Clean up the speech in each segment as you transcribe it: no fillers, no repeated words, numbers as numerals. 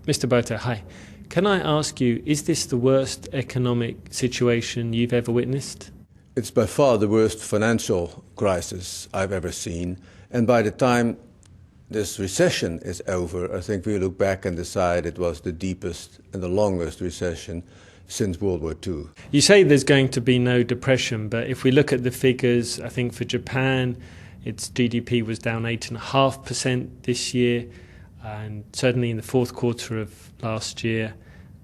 Mr. Buiter, hi. Can I ask you, is this the worst economic situation you've ever witnessed? It's by far the worst financial crisis I've ever seen. And by the time this recession is over, I think we look back and decide it was the deepest and the longest recession since World War II. You say there's going to be no depression, but if we look at the figures, I think for Japan, its GDP was down 8.5% this year, and certainly in the fourth quarter of last year.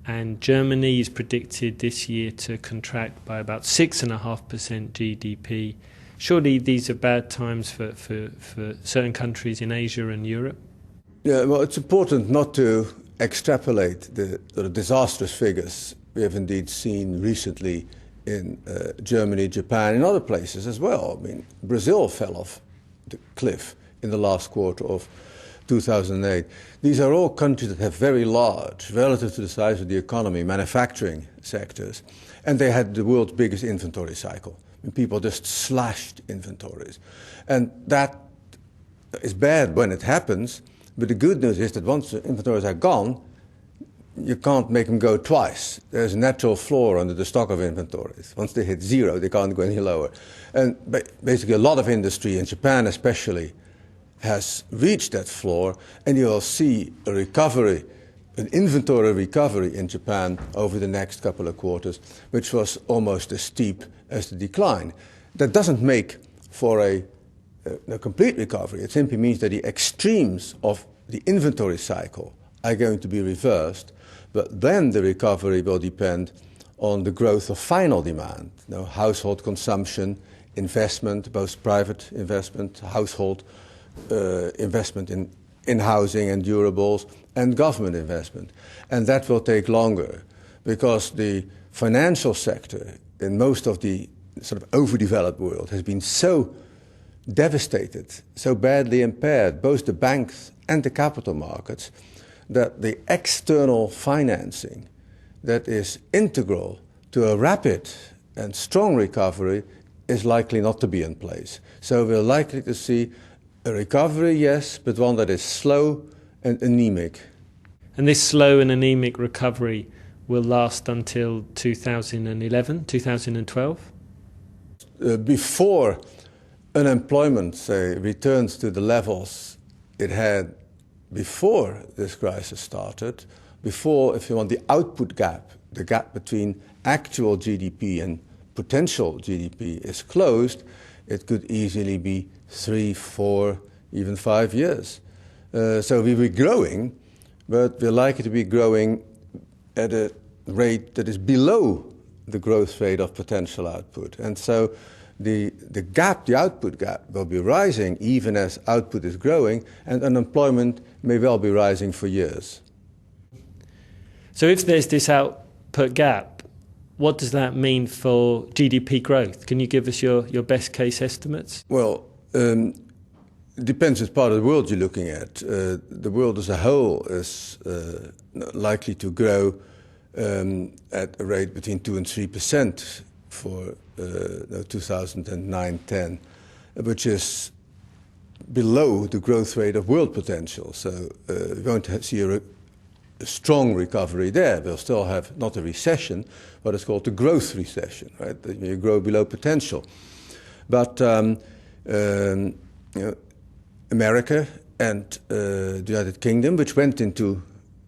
And Germany is predicted this year to contract by about 6.5% GDP. Surely these are bad times for certain countries in Asia and Europe? Yeah, well, it's important not to extrapolate the sort of disastrous figures we have indeed seen recently in Germany, Japan, and other places as well. I mean, Brazil fell off the cliff in the last quarter of 2008. These are all countries that have very large, relative to the size of the economy, manufacturing sectors, and they had the world's biggest inventory cycle. And people just slashed inventories. And that is bad when it happens, but the good news is that once the inventories are gone, you can't make them go twice. There's a natural floor under the stock of inventories. Once they hit zero, they can't go any lower. And basically a lot of industry, in Japan especially, has reached that floor, and you'll see a recovery, an inventory recovery in Japan over the next couple of quarters, which was almost as steep as the decline. That doesn't make for a complete recovery. It simply means that the extremes of the inventory cycle are going to be reversed, but then the recovery will depend on the growth of final demand, household consumption, investment, both private investment, household investment in housing and durables, and government investment. And that will take longer because the financial sector in most of the sort of overdeveloped world has been so devastated, so badly impaired, both the banks and the capital markets, that the external financing that is integral to a rapid and strong recovery is likely not to be in place. So we're likely to see a recovery, yes, but one that is slow and anemic. And this slow and anemic recovery will last until 2011, 2012? Before unemployment, say, returns to the levels it had before this crisis started, before, if you want, the output gap, the gap between actual GDP and potential GDP is closed, it could easily be 3, 4, even 5 years. So we were growing, but we're likely to be growing at a rate that is below the growth rate of potential output. And so the gap, the output gap, will be rising even as output is growing, and unemployment may well be rising for years. So if there's this output gap, what does that mean for GDP growth? Can you give us your best case estimates? Well, it depends which part of the world you're looking at. The world as a whole is likely to grow at a rate between 2 and 3% for 2009-10, which is below the growth rate of world potential. So we're going to see a strong recovery there. We'll still have not a recession, but it's called the growth recession, right? You grow below potential. But America and the United Kingdom, which went into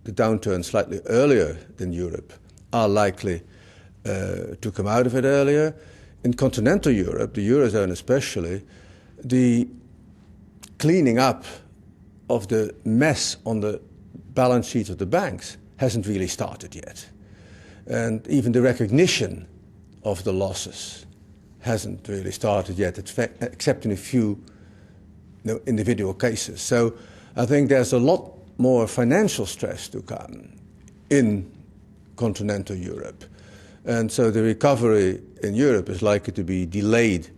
the downturn slightly earlier than Europe, are likely to come out of it earlier. In continental Europe, the Eurozone especially, the cleaning up of the mess on the balance sheets of the banks hasn't really started yet. And even the recognition of the losses hasn't really started yet, except in a few individual cases. So I think there's a lot more financial stress to come in continental Europe. And so the recovery in Europe is likely to be delayed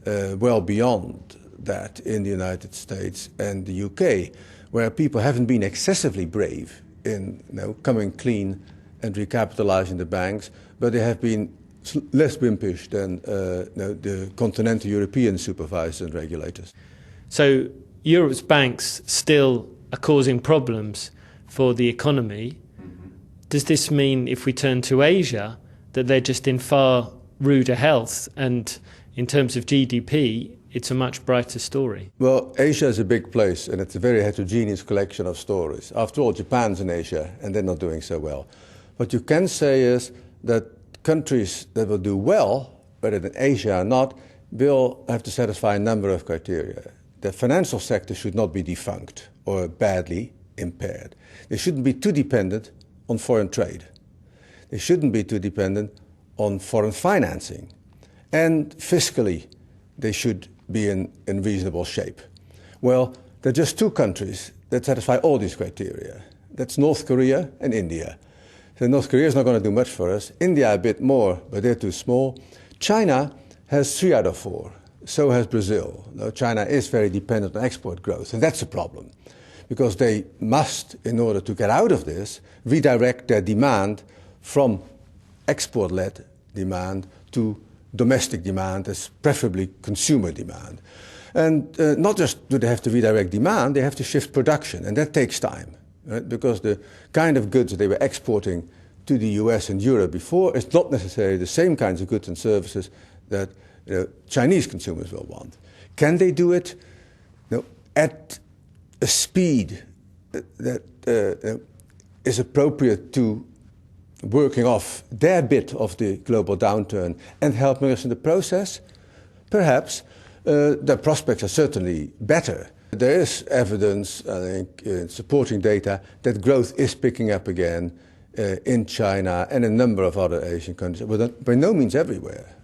well beyond that in the United States and the UK, where people haven't been excessively brave in coming clean and recapitalizing the banks, but they have been less wimpish than the continental European supervisors and regulators. So Europe's banks still are causing problems for the economy. Does this mean, if we turn to Asia, that they're just in far ruder health, and in terms of GDP, it's a much brighter story? Well, Asia is a big place, and it's a very heterogeneous collection of stories. After all, Japan's in Asia, and they're not doing so well. What you can say is that countries that will do well, whether in Asia or not, will have to satisfy a number of criteria. The financial sector should not be defunct or badly impaired. They shouldn't be too dependent on foreign trade. They shouldn't be too dependent on foreign financing. And fiscally, they should be in reasonable shape. Well, there are just two countries that satisfy all these criteria. That's North Korea and India. So North Korea is not going to do much for us. India a bit more, but they're too small. China has 3 out of 4. So has Brazil. Now, China is very dependent on export growth, and that's a problem, because they must, in order to get out of this, redirect their demand from export-led demand to domestic demand, as preferably consumer demand. And not just do they have to redirect demand, they have to shift production, and that takes time, right? Because the kind of goods they were exporting to the US and Europe before is not necessarily the same kinds of goods and services that Chinese consumers will want. Can they do it at a speed that is appropriate to working off their bit of the global downturn and helping us in the process? Perhaps. The prospects are certainly better. There is evidence, I think, supporting data that growth is picking up again in China and a number of other Asian countries, but by no means everywhere.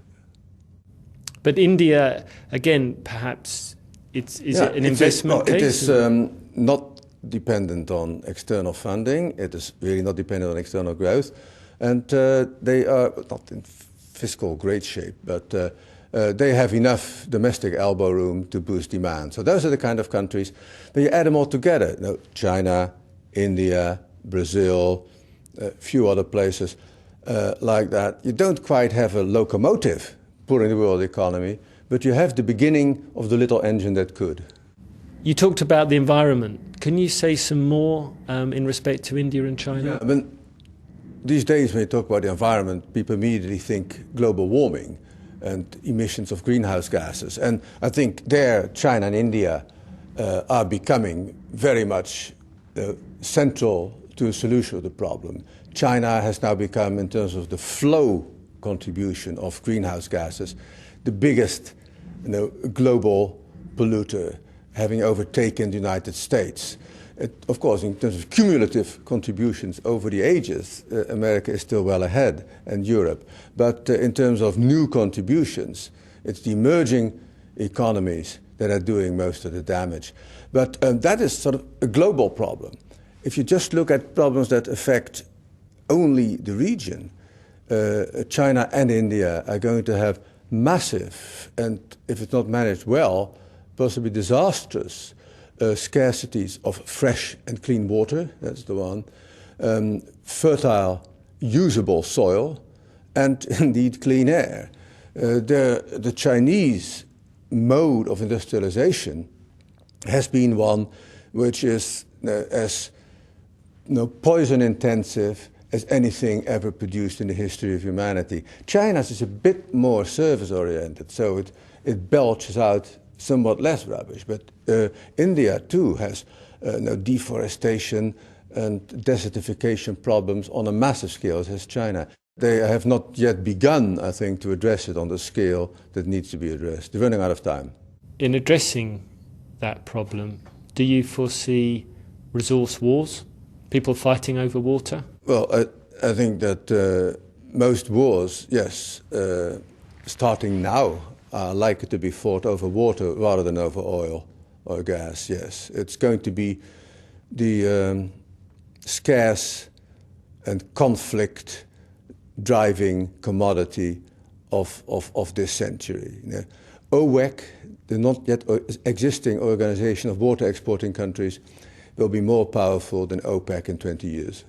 But India, again, perhaps is it an investment case? It is not dependent on external funding. It is really not dependent on external growth. And they are not in fiscal great shape, but they have enough domestic elbow room to boost demand. So those are the kind of countries, then you add them all together. China, India, Brazil, a few other places like that. You don't quite have a locomotive pulling the world economy, but you have the beginning of the little engine that could. You talked about the environment. Can you say some more in respect to India and China? Yeah, I mean, these days when you talk about the environment, people immediately think global warming and emissions of greenhouse gases. And I think there, China and India are becoming very much central to a solution of the problem. China has now become, in terms of the flow contribution of greenhouse gases, the biggest global polluter, having overtaken the United States. Of course, in terms of cumulative contributions over the ages, America is still well ahead, and Europe. But in terms of new contributions, it's the emerging economies that are doing most of the damage. But that is sort of a global problem. If you just look at problems that affect only the region, China and India are going to have massive, and if it's not managed well, possibly disastrous scarcities of fresh and clean water, that's the one, fertile, usable soil, and indeed clean air. The Chinese mode of industrialization has been one which is as poison intensive as anything ever produced in the history of humanity. China's is a bit more service-oriented, so it belches out somewhat less rubbish. But India, too, has deforestation and desertification problems on a massive scale, as has China. They have not yet begun, I think, to address it on the scale that needs to be addressed. They're running out of time. In addressing that problem, do you foresee resource wars? People fighting over water? Well, I think that most wars, yes, starting now, are likely to be fought over water rather than over oil or gas, yes. It's going to be the scarce and conflict-driving commodity of this century. OWEC, the not yet existing organization of water exporting countries, will be more powerful than OPEC in 20 years.